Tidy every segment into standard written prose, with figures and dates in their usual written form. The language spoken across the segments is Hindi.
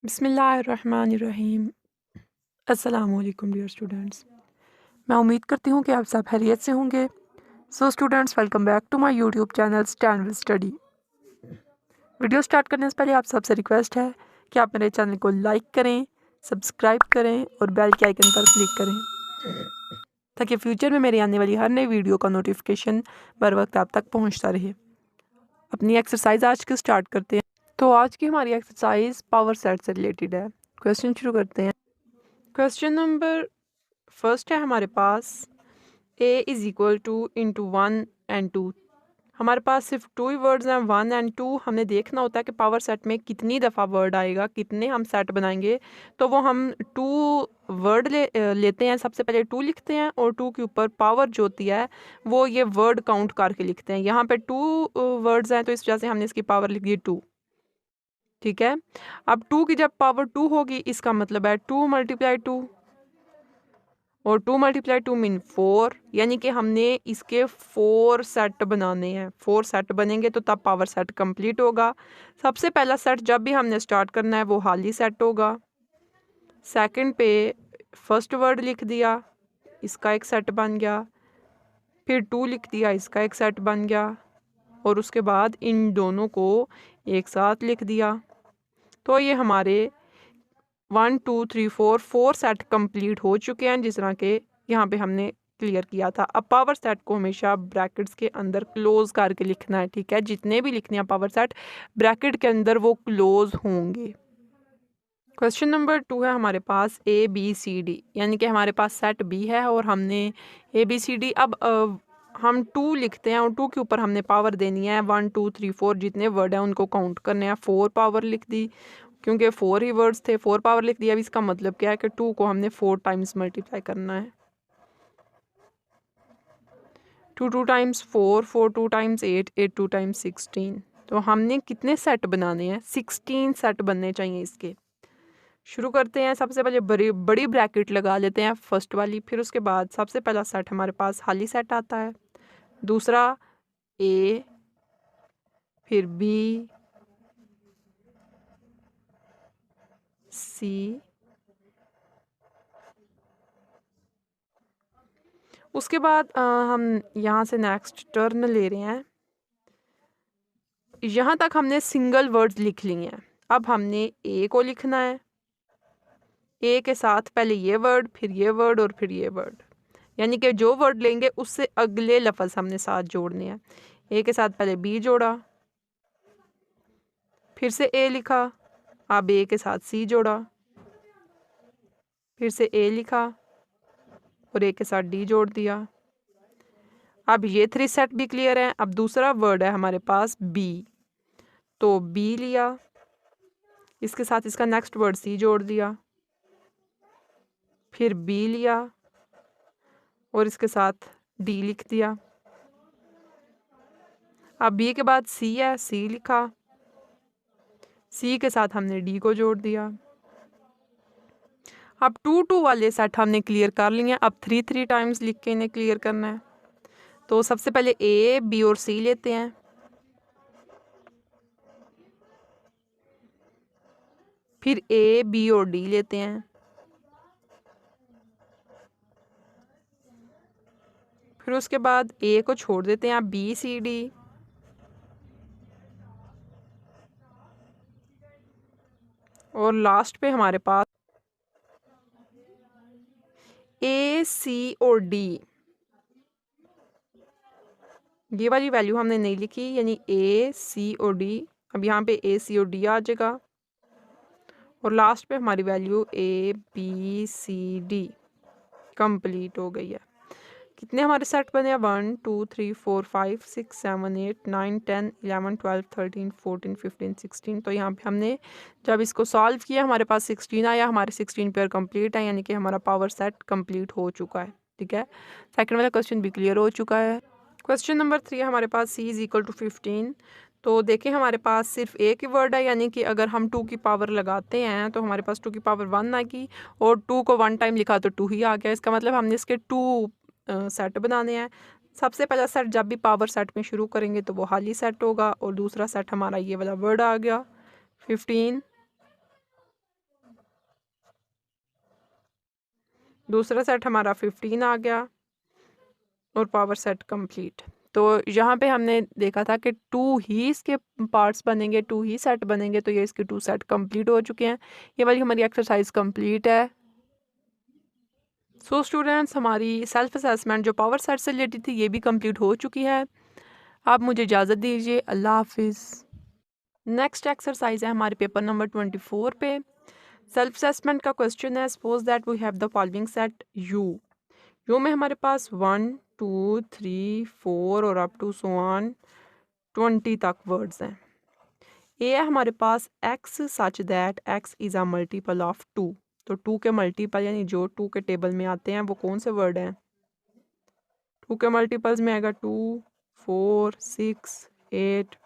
बिस्मिल्लाहिर्रहमानिर्रहीम। अस्सलामुअलैकुम डियर स्टूडेंट्स। मैं उम्मीद करती हूँ कि आप सब खैरियत से होंगे। So students, welcome back to my YouTube channel stand with study. Video start करने से पहले आप सबसे रिक्वेस्ट है कि आप मेरे चैनल को लाइक करें, सब्सक्राइब करें और बेल के आइकन पर क्लिक करें ताकि फ्यूचर में मेरी आने वाली हर नई वीडियो का नोटिफिकेशन बर वक्त आप तक पहुँचता रहे। अपनी एक्सरसाइज आज की स्टार्ट करते हैं। तो आज की हमारी एक्सरसाइज पावर सेट से रिलेटेड है। क्वेश्चन शुरू करते हैं। क्वेश्चन नंबर फर्स्ट है हमारे पास a is equal two into 1 and 2। हमारे पास सिर्फ 2 ही वर्ड्स हैं, 1 एंड 2। हमें देखना होता है कि पावर सेट में कितनी दफ़ा वर्ड आएगा, कितने हम सेट बनाएंगे। तो वो हम 2 वर्ड लेते हैं। सबसे पहले 2 लिखते हैं और 2 के ऊपर पावर जो होती है वो ये वर्ड काउंट करके लिखते हैं। यहाँ पे 2 वर्ड्स हैं तो इस वजह से हमने इसकी पावर लिख दी 2। ठीक है। अब 2 की जब पावर 2 होगी इसका मतलब है 2 मल्टीप्लाई 2 और 2 मल्टीप्लाई 2 मीन 4, यानी कि हमने इसके 4 सेट बनाने हैं। 4 सेट बनेंगे तो तब पावर सेट कंप्लीट होगा। सबसे पहला सेट जब भी हमने स्टार्ट करना है वो हाली सेट होगा। सेकंड पे फर्स्ट वर्ड लिख दिया, इसका एक सेट बन गया। फिर 2 लिख दिया, इसका एक सेट बन गया। और उसके बाद इन दोनों को एक साथ लिख दिया। तो ये हमारे 1 2 3 4 सेट कंप्लीट हो चुके हैं, जिस तरह के यहाँ पे हमने क्लियर किया था। अब पावर सेट को हमेशा ब्रैकेट्स के अंदर क्लोज करके लिखना है। ठीक है, जितने भी लिखने हैं पावर सेट ब्रैकेट के अंदर वो क्लोज होंगे। क्वेश्चन नंबर 2 है हमारे पास ABCD, यानी कि हमारे पास सेट B है और हमने ABCD अब हम 2 लिखते हैं और 2 के ऊपर हमने पावर देनी है 1 2 3 4 जितने वर्ड हैं उनको काउंट करने हैं। 4 पावर लिख दी क्योंकि 4 ही वर्ड्स थे, 4 पावर लिख दिया। अब इसका मतलब क्या है कि 2 को हमने 4 टाइम्स मल्टीप्लाई करना है। 2 2 टाइम्स 4, 4 2 टाइम्स 8, 8 2 टाइम्स 16। तो हमने कितने सेट बनाने हैं? 16 सेट बनने चाहिए इसके। शुरू करते हैं। सबसे पहले बड़ी ब्रैकेट लगा लेते हैं फर्स्ट वाली। फिर उसके बाद सबसे पहला सेट हमारे पास खाली सेट आता है, दूसरा A, फिर B, C, उसके बाद हम यहाँ से नेक्स्ट टर्न ले रहे हैं। यहाँ तक हमने सिंगल वर्ड्स लिख लिए हैं। अब हमने A को लिखना है। A के साथ पहले ये वर्ड, फिर ये वर्ड और फिर ये वर्ड, यानी कि जो वर्ड लेंगे उससे अगले लफ्ज़ हमने साथ जोड़ने हैं। A के साथ पहले B जोड़ा, फिर से A लिखा, अब A के साथ C जोड़ा, फिर से A लिखा और A के साथ D जोड़ दिया। अब ये 3 सेट भी क्लियर है। अब दूसरा वर्ड है हमारे पास B, तो B लिया, इसके साथ इसका नेक्स्ट वर्ड C जोड़ दिया, फिर B लिया और इसके साथ D लिख दिया। अब B के बाद C है, C लिखा, C के साथ हमने D को जोड़ दिया। अब 2 2 वाले सेट हमने क्लियर कर लिए हैं। अब 3 3 टाइम्स लिख के इन्हें क्लियर करना है। तो सबसे पहले A, B और C लेते हैं, फिर A, B और D लेते हैं, फिर उसके बाद A को छोड़ देते हैं। B, C, D, और लास्ट पे हमारे पास A, C और D। ये वाली वैल्यू हमने नहीं लिखी, यानी A, C और D। अब यहाँ पे A, C और D आ जाएगा और लास्ट पे हमारी value A, B, C, D complete हो गई है। कितने हमारे सेट बने हैं? 1 2 3 4 5 6 7 8 9 10 11 12 13 14 15 16। तो यहाँ पे हमने जब इसको सॉल्व किया हमारे पास 16 आया। हमारे 16 पेयर कंप्लीट है, यानी कि हमारा पावर सेट कंप्लीट हो चुका है। ठीक है, सेकंड वाला क्वेश्चन भी क्लियर हो चुका है। क्वेश्चन नंबर 3 हमारे पास C इज़ इक्वल टू 15। तो देखें हमारे पास सिर्फ एक ही वर्ड है, यानी कि अगर हम 2 की पावर लगाते हैं तो हमारे पास 2 की पावर 1 आएगी और 2 को 1 टाइम लिखा तो 2 ही आ गया। इसका मतलब हमने इसके 2 सेट बनाने हैं। सबसे पहला सेट जब भी पावर सेट में शुरू करेंगे तो वो हाली सेट होगा और दूसरा सेट हमारा ये वाला वर्ड आ गया 15। दूसरा सेट हमारा 15 आ गया और पावर सेट कंप्लीट। तो यहाँ पे हमने देखा था कि 2 ही इसके पार्ट्स बनेंगे, 2 ही सेट बनेंगे, तो ये इसके 2 सेट कंप्लीट हो चुके हैं। ये वाली हमारी एक्सरसाइज कंप्लीट है। सो स्टूडेंट्स, हमारी सेल्फ असेसमेंट जो पावर सेट से रिलेटेड थी ये भी कंप्लीट हो चुकी है। आप मुझे इजाज़त दीजिए। अल्लाह हाफिज़। नेक्स्ट एक्सरसाइज है हमारे पेपर नंबर 24 पे। सेल्फ असेसमेंट का क्वेश्चन है, suppose that we have the following set U में हमारे पास 1 2 3 4 और अप टू सो ऑन 20 तक वर्ड्स हैं। ए है हमारे पास x such that x is a multiple of 2। तो 2 के मल्टीपल यानी जो 2 के टेबल में आते हैं वो कौन से वर्ड हैं? 2 के मल्टीपल्स में आएगा 2 4 6 8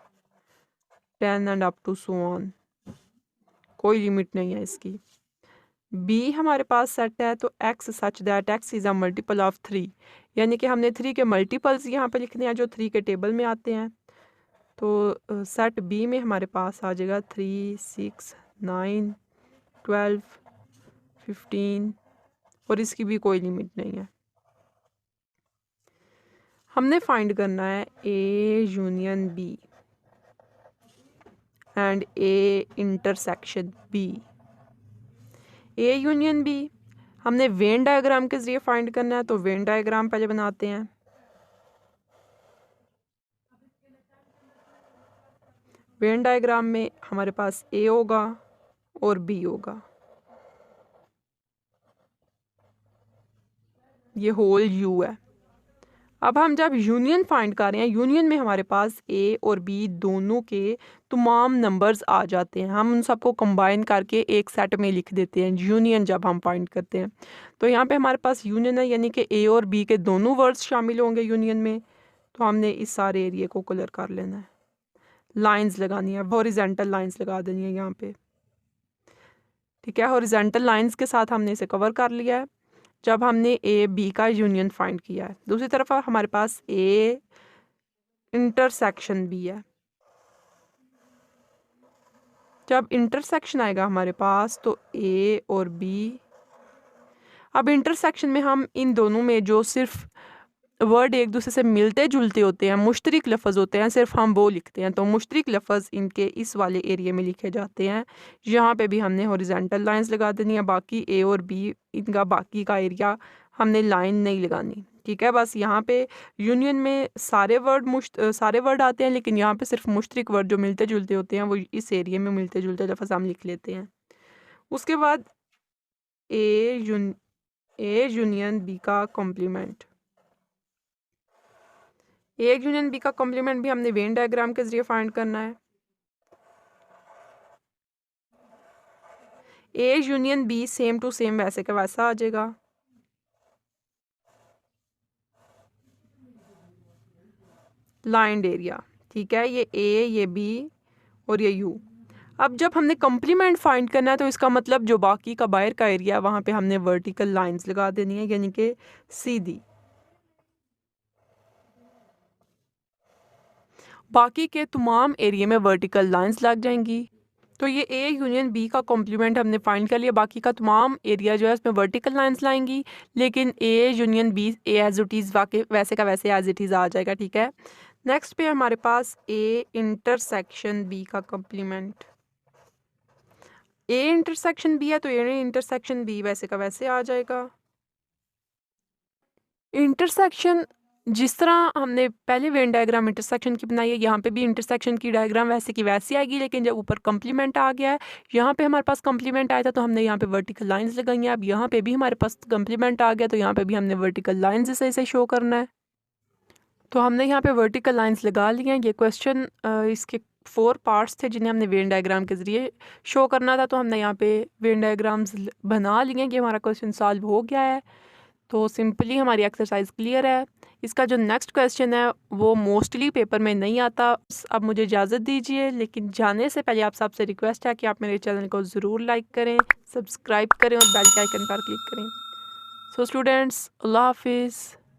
10 and up to so on. कोई लिमिट नहीं है इसकी। बी हमारे पास सेट है, तो x such that x is a multiple of 3, यानी कि हमने 3 के मल्टीपल्स यहाँ पे लिखने हैं जो 3 के टेबल में आते हैं। तो सेट बी में हमारे पास आ जाएगा 3 6 9 12 15 और इसकी भी कोई लिमिट नहीं है। हमने फाइंड करना है A union B and A intersection B. A union B हमने वेन डायग्राम के जरिए फाइंड करना है, तो वेन डायग्राम पहले बनाते हैं। वेन डायग्राम में हमारे पास ए होगा और बी होगा, ये होल यू है। अब हम जब यूनियन फाइंड कर रहे हैं, यूनियन में हमारे पास ए और बी दोनों के तमाम नंबर्स आ जाते हैं। हम उन सबको कंबाइन करके एक सेट में लिख देते हैं यूनियन जब हम फाइंड करते हैं। तो यहाँ पे हमारे पास यूनियन है, यानी कि ए और बी के दोनों वर्ड्स शामिल होंगे यूनियन में। तो हमने इस सारे एरिया को कलर कर लेना है, लाइंस लगानी है, हॉरिजेंटल लाइंस लगा देनी है यहाँ पे। ठीक है, हॉरिजेंटल लाइंस के साथ हमने इसे कवर कर लिया है जब हमने ए बी का यूनियन फाइंड किया है। दूसरी तरफ हमारे पास ए इंटरसेक्शन बी है। जब इंटरसेक्शन आएगा हमारे पास तो ए और बी, अब इंटरसेक्शन में हम इन दोनों में जो सिर्फ वर्ड एक दूसरे से मिलते जुलते होते हैं, मुश्तरिक लफ्ज़ होते हैं, सिर्फ हम वो लिखते हैं। तो मुश्तरिक लफ्ज़ इनके इस वाले एरिया में लिखे जाते हैं। यहाँ पे भी हमने हॉरिजेंटल लाइंस लगा देनी है। बाकी ए और बी इनका बाकी का एरिया हमने लाइन नहीं लगानी। ठीक है, बस यहाँ पे यूनियन में सारे वर्ड आते हैं, लेकिन यहाँ पे सिर्फ मुश्तरिक वर्ड जो मिलते जुलते होते हैं वो इस एरिया में मिलते जुलते लफ्ज़ हम लिख लेते हैं। उसके बाद ए यूनियन बी का कॉम्प्लीमेंट। ए यूनियन बी का कॉम्प्लीमेंट भी हमने वेन डायग्राम के जरिए फाइंड करना है। A union B same to same वैसे का वैसा आ जाएगा। लाइंड एरिया, ठीक है, ये ए, ये बी और ये यू। अब जब हमने कॉम्प्लीमेंट फाइंड करना है तो इसका मतलब जो बाकी का बाहर का एरिया है वहाँ पे हमने वर्टिकल लाइंस लगा देनी है, यानी कि सीधी। बाकी के तमाम एरिया में वर्टिकल लाइंस लग जाएंगी। तो ये ए यूनियन बी का कॉम्प्लीमेंट हमने फाइंड कर लिया। बाकी का तमाम एरिया जो है उसमें वर्टिकल लाइंस लाएंगी, लेकिन A union B A as it is वाकई वैसे का वैसे एज इट इज़ आ जाएगा। ठीक है, नेक्स्ट पे हमारे पास ए इंटरसेक्शन बी का कॉम्प्लीमेंट। ए इंटरसेक्शन बी है तो ए इंटरसेक्शन बी वैसे का वैसे आ जाएगा। इंटरसेक्शन जिस तरह हमने पहले वेन डायग्राम इंटरसेक्शन की बनाई है, यहाँ पे भी इंटरसेक्शन की डायग्राम वैसे की वैसी आएगी, लेकिन जब ऊपर कॉम्प्लीमेंट आ गया है, यहाँ पे हमारे पास कॉम्प्लीमेंट आया था तो हमने यहाँ पे वर्टिकल लाइंस लगाई हैं। अब यहाँ पे भी हमारे पास कॉम्प्लीमेंट आ गया तो यहाँ पे भी हमने वर्टिकल लाइंस इसे शो करना है। तो हमने यहाँ पे वर्टिकल लाइंस लगा ली हैं। ये क्वेश्चन इसके 4 पार्ट्स थे जिन्हें हमने वेन डायग्राम के ज़रिए शो करना था, तो हमने यहाँ पे वेन डायग्राम्स बना लिए हैं। ये हमारा क्वेश्चन सॉल्व हो गया है। तो सिंपली हमारी एक्सरसाइज क्लियर है। इसका जो नेक्स्ट क्वेश्चन है वो मोस्टली पेपर में नहीं आता। अब मुझे इजाज़त दीजिए, लेकिन जाने से पहले आप सबसे रिक्वेस्ट है कि आप मेरे चैनल को ज़रूर लाइक करें, सब्सक्राइब करें और बेल के आइकन पर क्लिक करें। सो स्टूडेंट्स, अल्लाह हाफिज़।